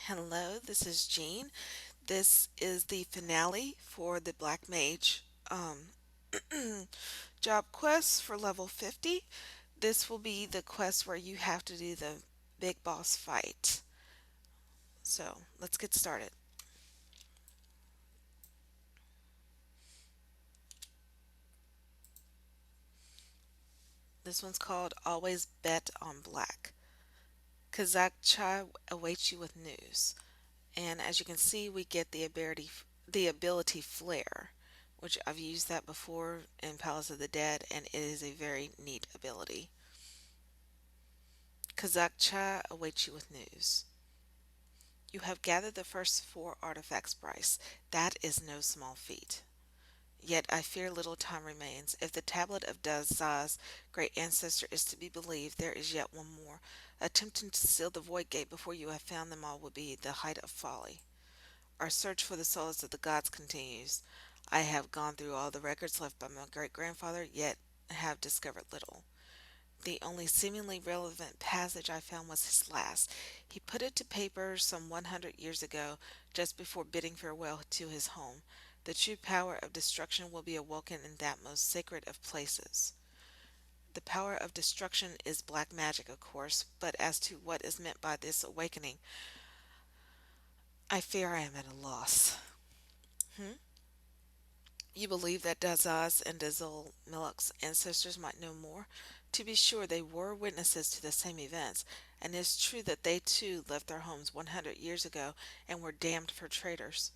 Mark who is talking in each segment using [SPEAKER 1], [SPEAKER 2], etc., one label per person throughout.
[SPEAKER 1] Hello, this is Jean. This is the finale for the Black Mage job quest for level 50. This will be the quest where you have to do the big boss fight. So let's get started. This one's called Always Bet on Black. Kazakcha awaits you with news. And as you can see, we get the ability Flare, which I've used that before in Palace of the Dead, and it is a very neat ability. Kazakcha awaits you with news. You have gathered the first four artifacts, Bryce. That is no small feat. Yet I fear little time remains. If the tablet of Dazaz's great ancestor is to be believed, there is yet one more. Attempting to seal the Voidgate before you have found them all would be the height of folly. Our search for the souls of the gods continues. I have gone through all the records left by my great grandfather, yet have discovered little. The only seemingly relevant passage I found was his last. He put it to paper some 100 years ago, just before bidding farewell to his home. The true power of destruction will be awoken in that most sacred of places. The power of destruction is black magic, of course, but as to what is meant by this awakening, I fear I am at a loss. Hmm? You believe that Dazaz and Dazul Milok's ancestors might know more? To be sure, they were witnesses to the same events, and it is true that they too left their homes 100 years ago and were damned for traitors.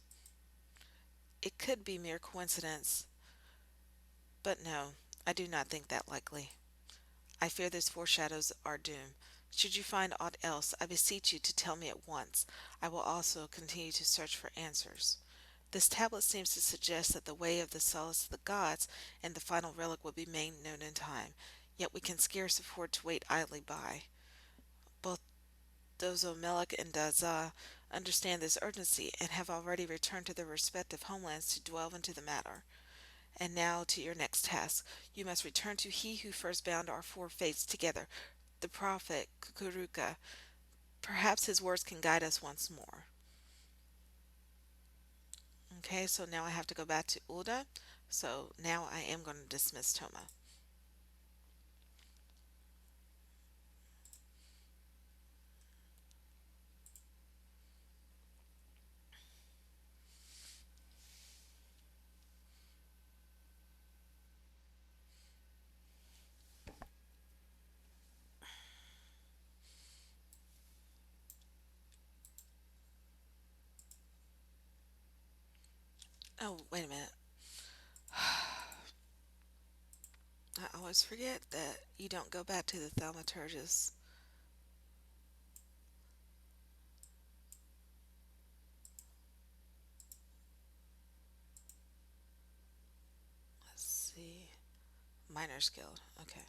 [SPEAKER 1] It could be mere coincidence, but no, I do not think that likely. I fear this foreshadows our doom. Should you find aught else, I beseech you to tell me at once. I will also continue to search for answers. This tablet seems to suggest that the way of the solace of the gods and the final relic will be made known in time, yet we can scarce afford to wait idly by. Both Dozo-Melek and Daza understand this urgency and have already returned to their respective homelands to dwell into the matter. And now to your next task. You must return to he who first bound our four fates together, the prophet Ququruka. Perhaps his words can guide us once more. Okay, so now I have to go back to Uda. So now I am going to dismiss Toma. Oh, wait a minute. I always forget that you don't go back to the thaumaturgist. Let's see. Miner's Guild. Okay.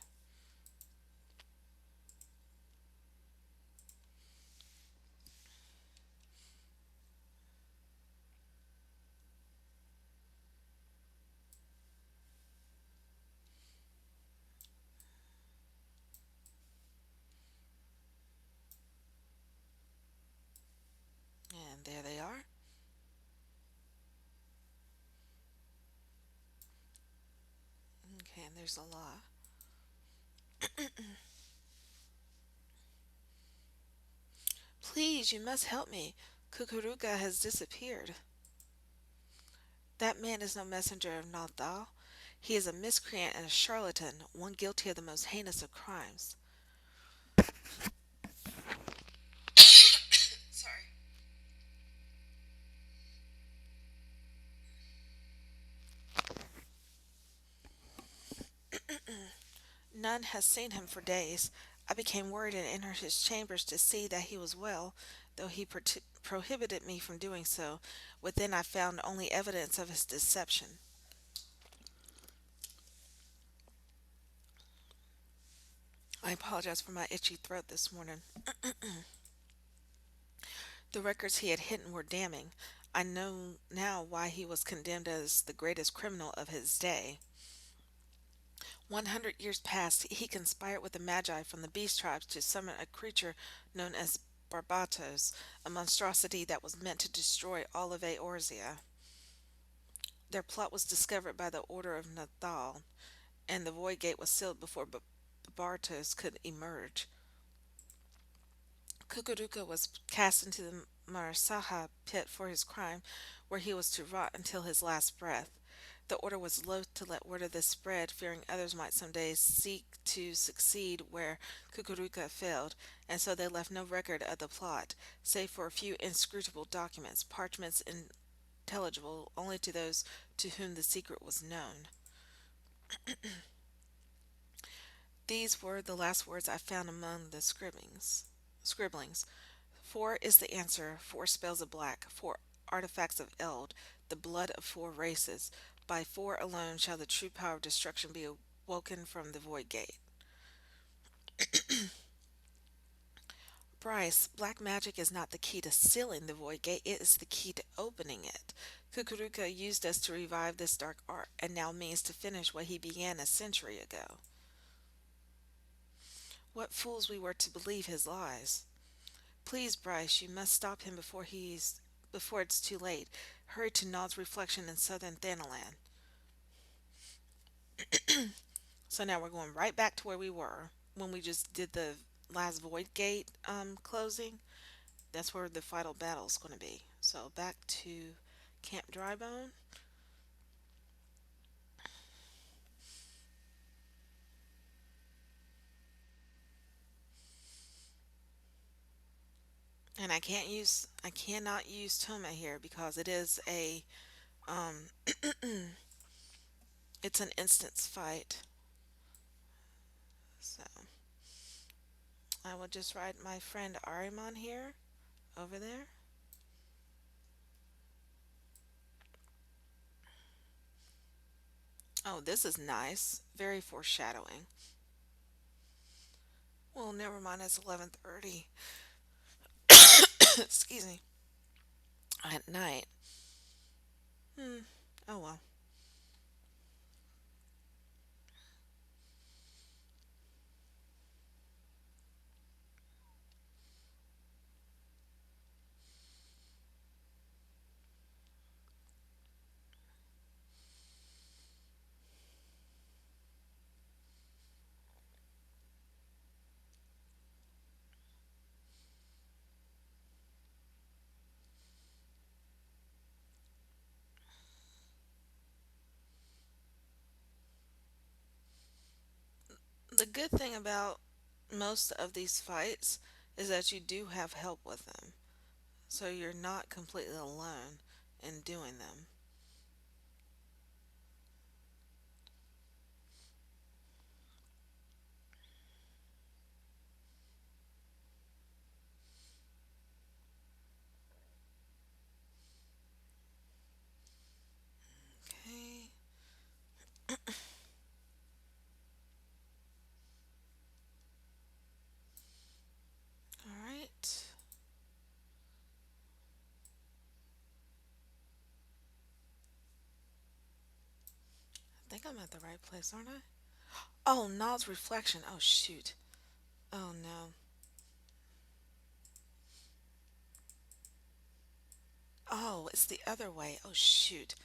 [SPEAKER 1] And there they are. Okay, and there's a law. Please, you must help me. Kukuruka has disappeared. That man is no messenger of Nathal. He is a miscreant and a charlatan, one guilty of the most heinous of crimes. Sorry. None has seen him for days. I became worried and entered his chambers to see that he was well, though he prohibited me from doing so. Within I found only evidence of his deception. I apologize for my itchy throat this morning. The records he had hidden were damning. I know now why he was condemned as the greatest criminal of his day. 100 years past, he conspired with the Magi from the beast tribes to summon a creature known as Barbatos, a monstrosity that was meant to destroy all of Eorzea. Their plot was discovered by the order of Nathal, and the Voidgate was sealed before Barbatos could emerge. Kukuruka was cast into the Marasaha pit for his crime, where he was to rot until his last breath. The order was loath to let word of this spread, fearing others might some day seek to succeed where Kukuruka failed, and so they left no record of the plot, save for a few inscrutable documents, parchments intelligible only to those to whom the secret was known. These were the last words I found among the scribblings. Four is the answer, four spells of black, four artifacts of Eld, the blood of four races. By four alone shall the true power of destruction be awoken from the void gate. Bryce, black magic is not the key to sealing the void gate, it is the key to opening it. Kukuruka used us to revive this dark art, and now means to finish what he began a century ago. What fools we were to believe his lies. Please, Bryce, you must stop him before it's too late. Hurry to Nod's reflection in southern Thanalan. So now we're going right back to where we were when we just did the last Void Gate closing. That's where the final battle is going to be. So back to Camp Drybone. And I cannot use Toma here because it is um, it's an instance fight. So I will just ride my friend Arimon here, over there. Oh, this is nice. Very foreshadowing. Well, never mind. It's 11:30. Excuse me. At night. Hmm. Oh well. The good thing about most of these fights is that you do have help with them. So you're not completely alone in doing them. Okay. Alright. I think I'm at the right place, aren't I? Oh, Nod's reflection. Oh, shoot. Oh, no. Oh, it's the other way. Oh, shoot.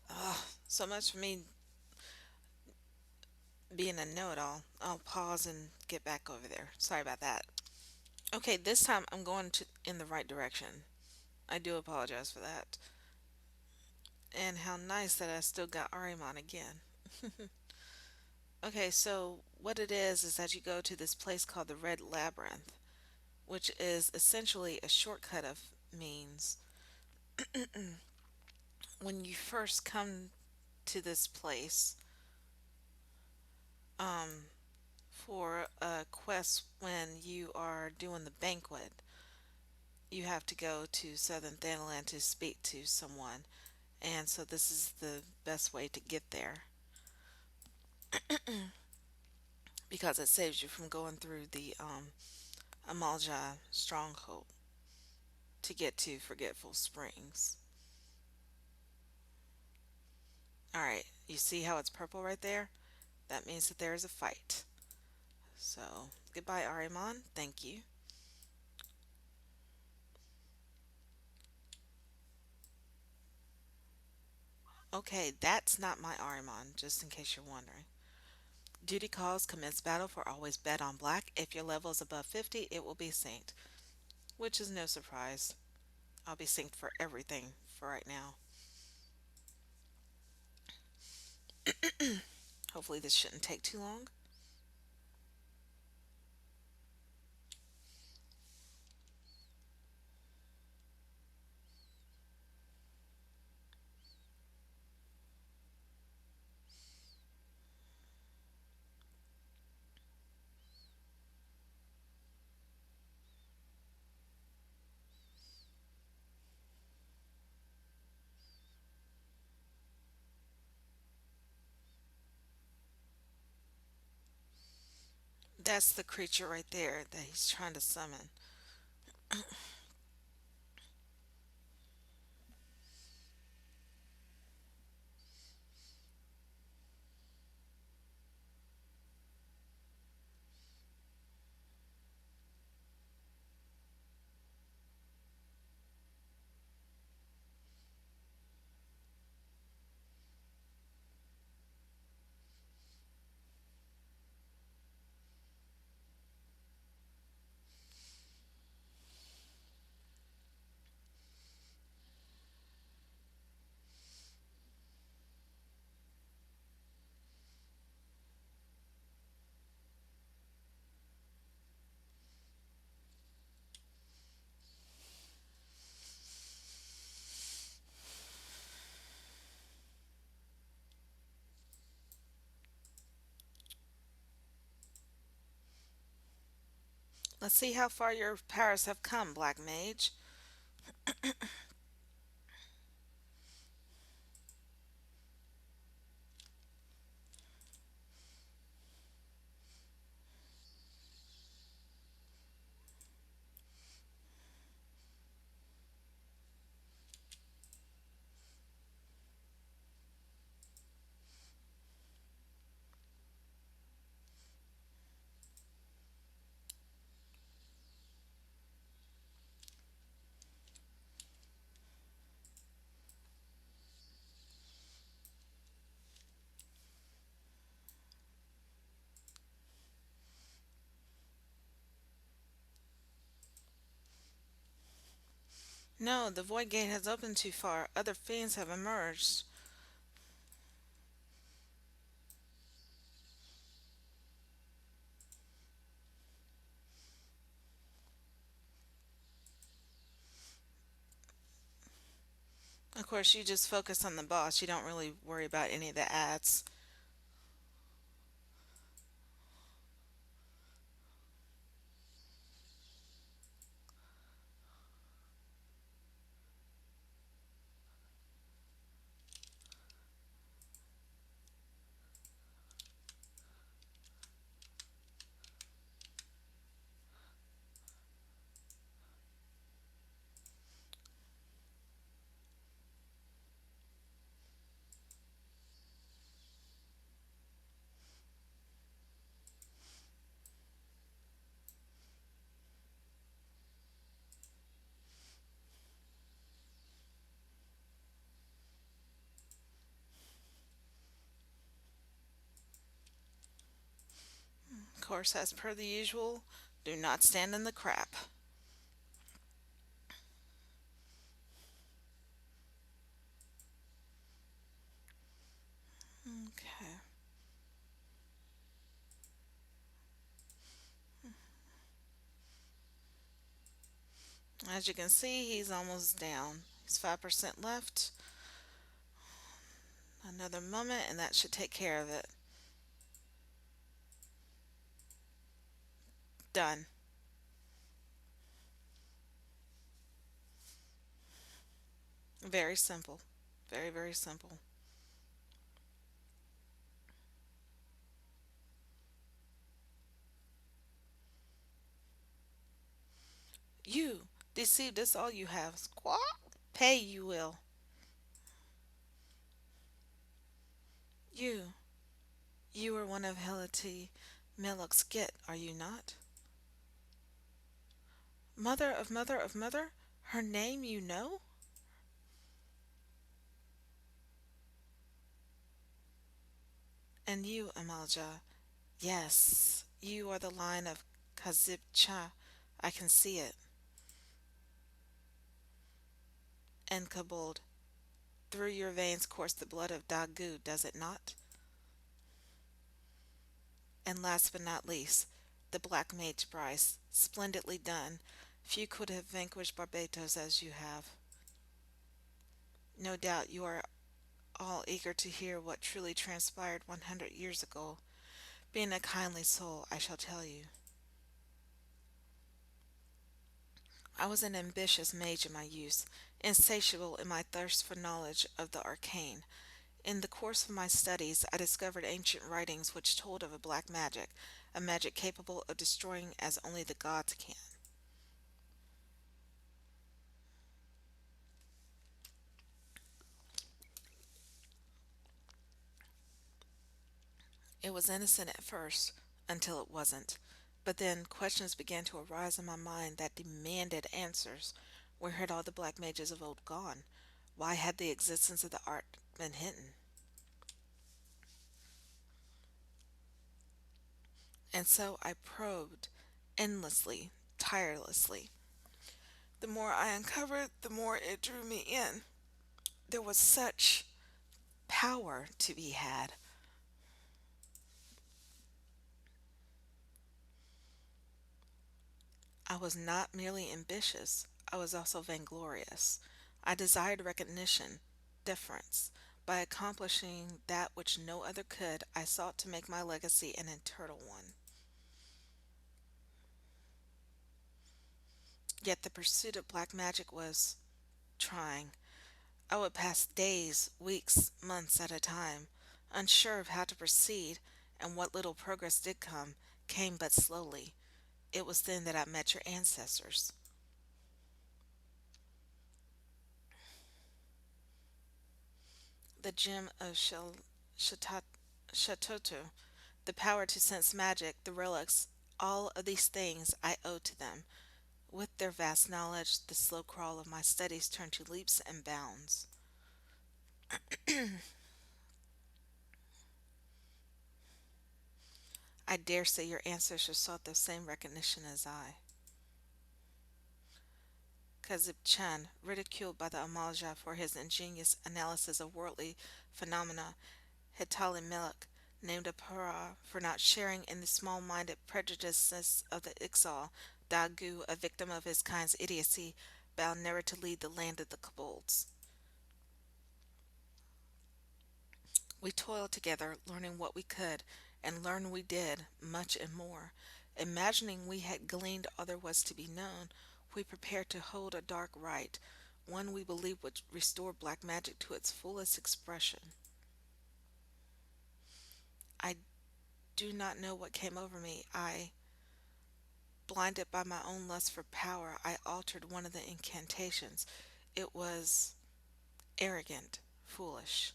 [SPEAKER 1] Oh, so much for me being a know-it-all. I'll pause and get back over there. Sorry about that. Okay, this time I'm going in the right direction. I do apologize for that. And how nice that I still got Arimon again. Okay, so what it is that you go to this place called the Red Labyrinth, which is essentially a shortcut of means. When you first come to this place, um, for a quest when you are doing the banquet, you have to go to Southern Thanalan to speak to someone. And so this is the best way to get there because it saves you from going through the Amalja stronghold to get to Forgetful Springs. Alright, you see how it's purple right there? That means that there is a fight. So, goodbye, Arimon. Thank you. Okay, that's not my Arimon, just in case you're wondering. Duty calls commence battle for always bet on black. If your level is above 50, it will be synced, which is no surprise. I'll be synced for everything for right now. Hopefully, this shouldn't take too long. That's the creature right there that he's trying to summon. Let's see how far your powers have come, Black Mage. No, the void gate has opened too far. Other fiends have emerged. Of course, you just focus on the boss. You don't really worry about any of the ads. Of course, as per the usual, do not stand in the crap. Okay. As you can see, he's almost down. He's 5% left. Another moment, and that should take care of it. Done. Very simple. Very, very simple. You, deceived is all you have. Squawk. Pay you will. You, you are one of Helity Melok's get, are you not? Mother of mother of mother? Her name you know? And you, Amalja, yes, you are the line of Kazib Cha. I can see it. And Kabold, through your veins course the blood of Dagu, does it not? And last but not least, the Black Mage Bryce, splendidly done. Few could have vanquished Barbatos as you have. No doubt you are all eager to hear what truly transpired 100 years ago. Being a kindly soul, I shall tell you. I was an ambitious mage in my youth, insatiable in my thirst for knowledge of the arcane. In the course of my studies, I discovered ancient writings which told of a black magic, a magic capable of destroying as only the gods can. It was innocent at first, until it wasn't. But then questions began to arise in my mind that demanded answers. Where had all the black mages of old gone? Why had the existence of the art been hidden? And so I probed endlessly, tirelessly. The more I uncovered, the more it drew me in. There was such power to be had. I was not merely ambitious, I was also vainglorious. I desired recognition, deference. By accomplishing that which no other could, I sought to make my legacy an eternal one. Yet the pursuit of black magic was trying. I would pass days, weeks, months at a time, unsure of how to proceed, and what little progress did come came but slowly. It was then that I met your ancestors. The gem of Shatat- Shatoto, the power to sense magic, the relics, all of these things I owe to them. With their vast knowledge, the slow crawl of my studies turned to leaps and bounds. I dare say your ancestors sought the same recognition as I. Kazib Chan, ridiculed by the Amalja for his ingenious analysis of worldly phenomena, Hitali Melek, named a Para for not sharing in the small-minded prejudices of the Ixal, Dagu, a victim of his kind's idiocy, bound never to lead the land of the kobolds. We toiled together, learning what we could, and learn we did, much and more. Imagining we had gleaned all there was to be known, we prepared to hold a dark rite, one we believed would restore black magic to its fullest expression. I do not know what came over me. Blinded by my own lust for power, I altered one of the incantations. It was arrogant, foolish.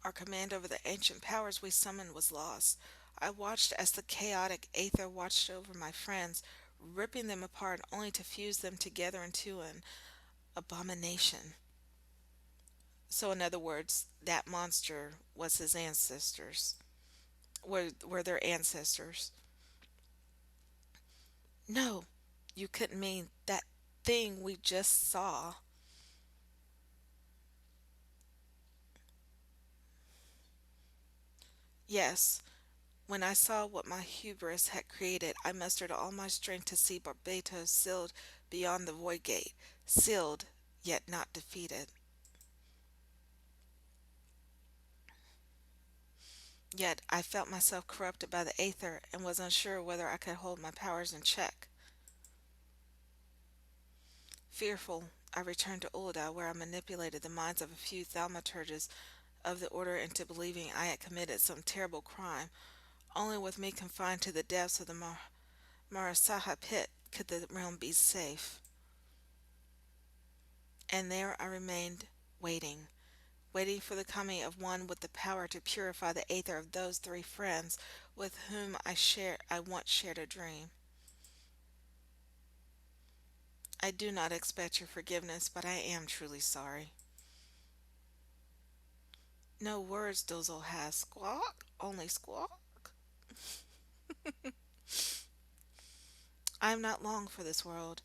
[SPEAKER 1] Our command over the ancient powers we summoned was lost. I watched as the chaotic aether watched over my friends, ripping them apart only to fuse them together into an abomination. So, in other words, that monster was his ancestors. Were their ancestors. No, you couldn't mean that thing we just saw. Yes, when I saw what my hubris had created, I mustered all my strength to see Barbatos sealed beyond the Voidgate, sealed, yet not defeated. Yet I felt myself corrupted by the aether and was unsure whether I could hold my powers in check. Fearful, I returned to Ul'dah, where I manipulated the minds of a few thaumaturges of the order into believing I had committed some terrible crime. Only with me confined to the depths of the Marasaha pit could the realm be safe. And there I remained, waiting, waiting for the coming of one with the power to purify the aether of those three friends with whom I once shared a dream. I do not expect your forgiveness, but I am truly sorry. No words Dozel has. Squawk, only squawk. I am not long for this world.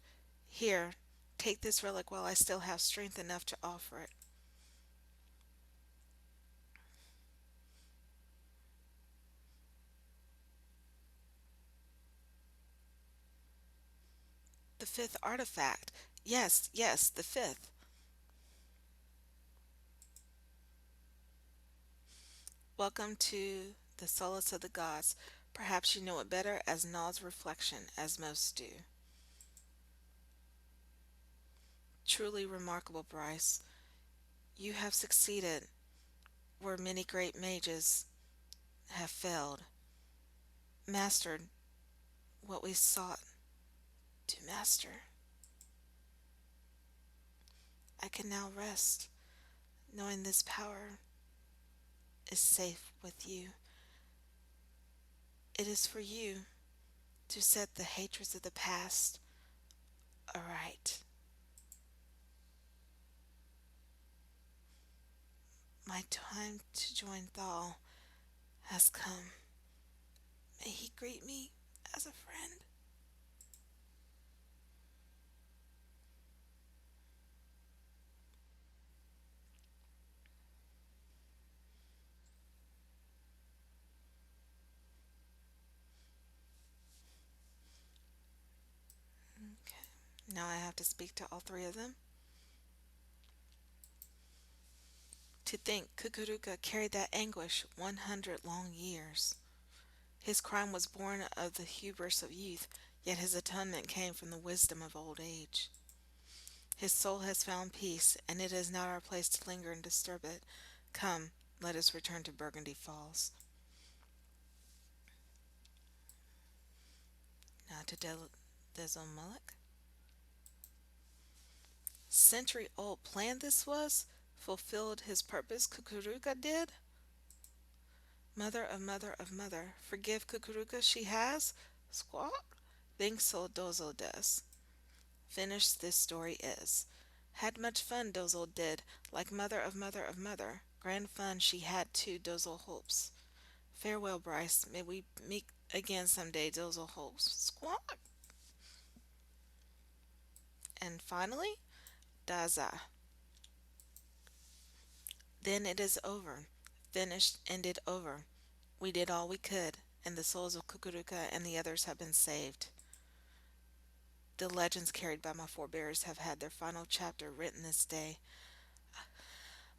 [SPEAKER 1] Here, take this relic while I still have strength enough to offer it. The fifth artifact. Yes, yes, the fifth. Welcome to the solace of the gods. Perhaps you know it better as Nod's reflection, as most do. Truly remarkable, Bryce. You have succeeded where many great mages have failed, mastered what we sought to master. I can now rest, knowing this power is safe with you. It is for you to set the hatreds of the past aright. My time to join Thal has come. May he greet me as a friend. Okay. Now I have to speak to all three of them. To think Ququruka carried that anguish 100 long years. His crime was born of the hubris of youth, yet his atonement came from the wisdom of old age. His soul has found peace, and it is not our place to linger and disturb it. Come, let us return to Burgundy Falls. Now to Desolmulek. Century-old plan this was? Fulfilled his purpose, Ququruka did? Mother of mother of mother, forgive Ququruka she has? Squawk? Think so Dozo does. Finished this story is. Had much fun Dozel did, like mother of mother of mother. Grand fun she had too, Dozel hopes. Farewell, Bryce. May we meet again some day, Dozel hopes. Squawk. And finally, Daza. Then it is over. Finished, ended, over. We did all we could, and the souls of Kukuruka and the others have been saved. The legends carried by my forebears have had their final chapter written this day.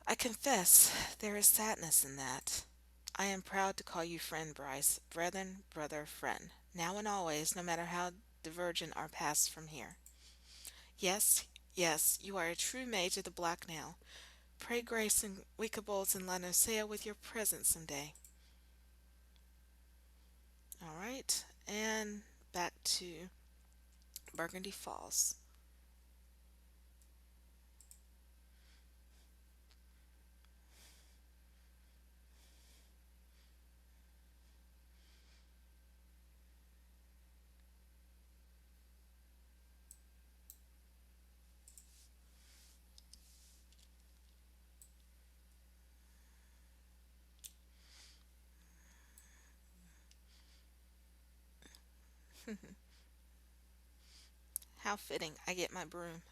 [SPEAKER 1] I confess there is sadness in that. I am proud to call you friend, Bryce. Brethren, brother, friend. Now and always, no matter how divergent our paths from here. Yes, yes, you are a true mage of the black now. Pray grace and Weekables and Lanosea with your presence some day. All right, and back to Burgundy Falls. How fitting, I get my broom.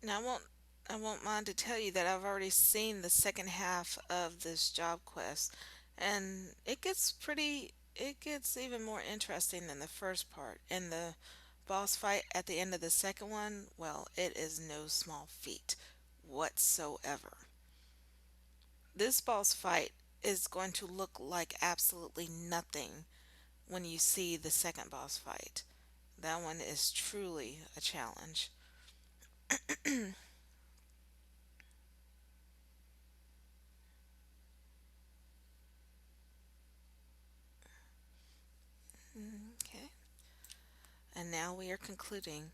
[SPEAKER 1] Now I won't mind to tell you that I've already seen the second half of this job quest. And it gets even more interesting than the first part. And the boss fight at the end of the second one, well, it is no small feat whatsoever. This boss fight is going to look like absolutely nothing when you see the second boss fight. That one is truly a challenge. Okay. And now we are concluding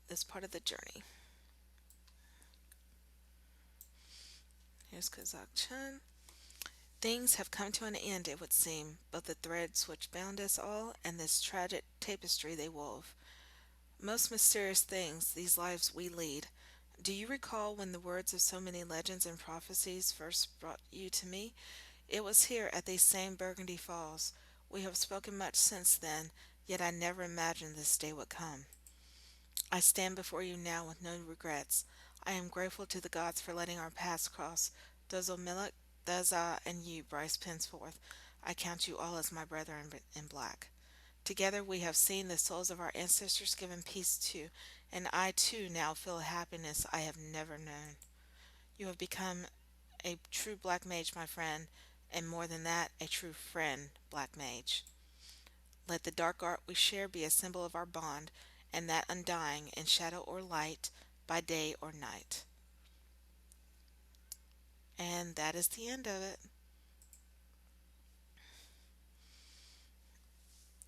[SPEAKER 1] this part of the journey. Here's Kazakh-chan. Things have come to an end, it would seem, but the threads which bound us all and this tragic tapestry they wove. Most mysterious things, these lives we lead. Do you recall when the words of so many legends and prophecies first brought you to me? It was here at these same Burgundy Falls. We have spoken much since then, yet I never imagined this day would come. I stand before you now with no regrets. I am grateful to the gods for letting our paths cross. Dozo Milik, Deza, and you, Bryce Pensforth. I count you all as my brethren in black. Together we have seen the souls of our ancestors given peace too, and I too now feel a happiness I have never known. You have become a true black mage, my friend, and more than that, a true friend, black mage. Let the dark art we share be a symbol of our bond, and that undying in shadow or light, by day or night. And that is the end of it.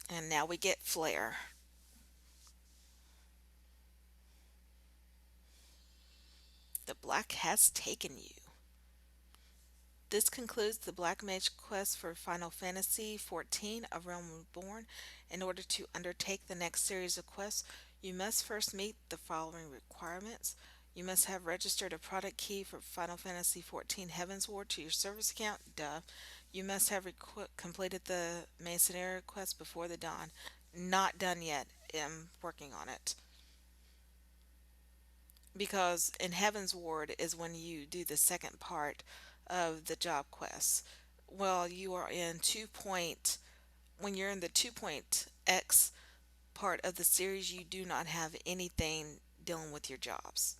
[SPEAKER 1] And now we get Flare. The black has taken you. This concludes the Black Mage quest for Final Fantasy XIV: A Realm Reborn. In order to undertake the next series of quests, you must first meet the following requirements. You must have registered a product key for Final Fantasy XIV Heavensward to your service account. Duh. You must have completed the main scenario quest before the dawn. Not done yet. I'm working on it. Because in Heaven's Ward is when you do the second part of the job quests. Well, you are in 2 point when you're in the 2 point X part of the series, you do not have anything dealing with your jobs.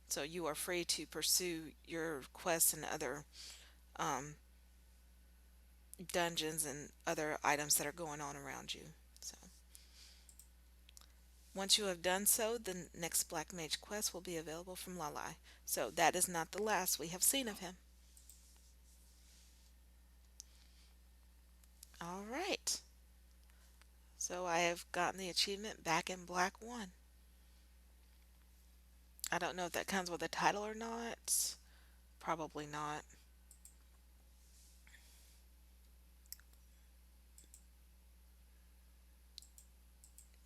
[SPEAKER 1] So you are free to pursue your quests and other um, dungeons and other items that are going on around you. So once you have done so, the next Black Mage quest will be available from Lalai. So that is not the last we have seen of him. All right. So I have gotten the achievement Back in Black 1. I don't know if that comes with a title or not. Probably not.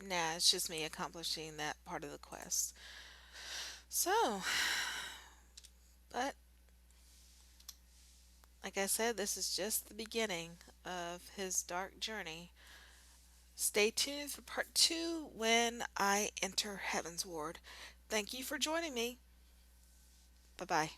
[SPEAKER 1] Nah, it's just me accomplishing that part of the quest. So, but like I said, this is just the beginning of his dark journey. Stay tuned for part 2 when I enter Heaven's Ward. Thank you for joining me. Bye bye.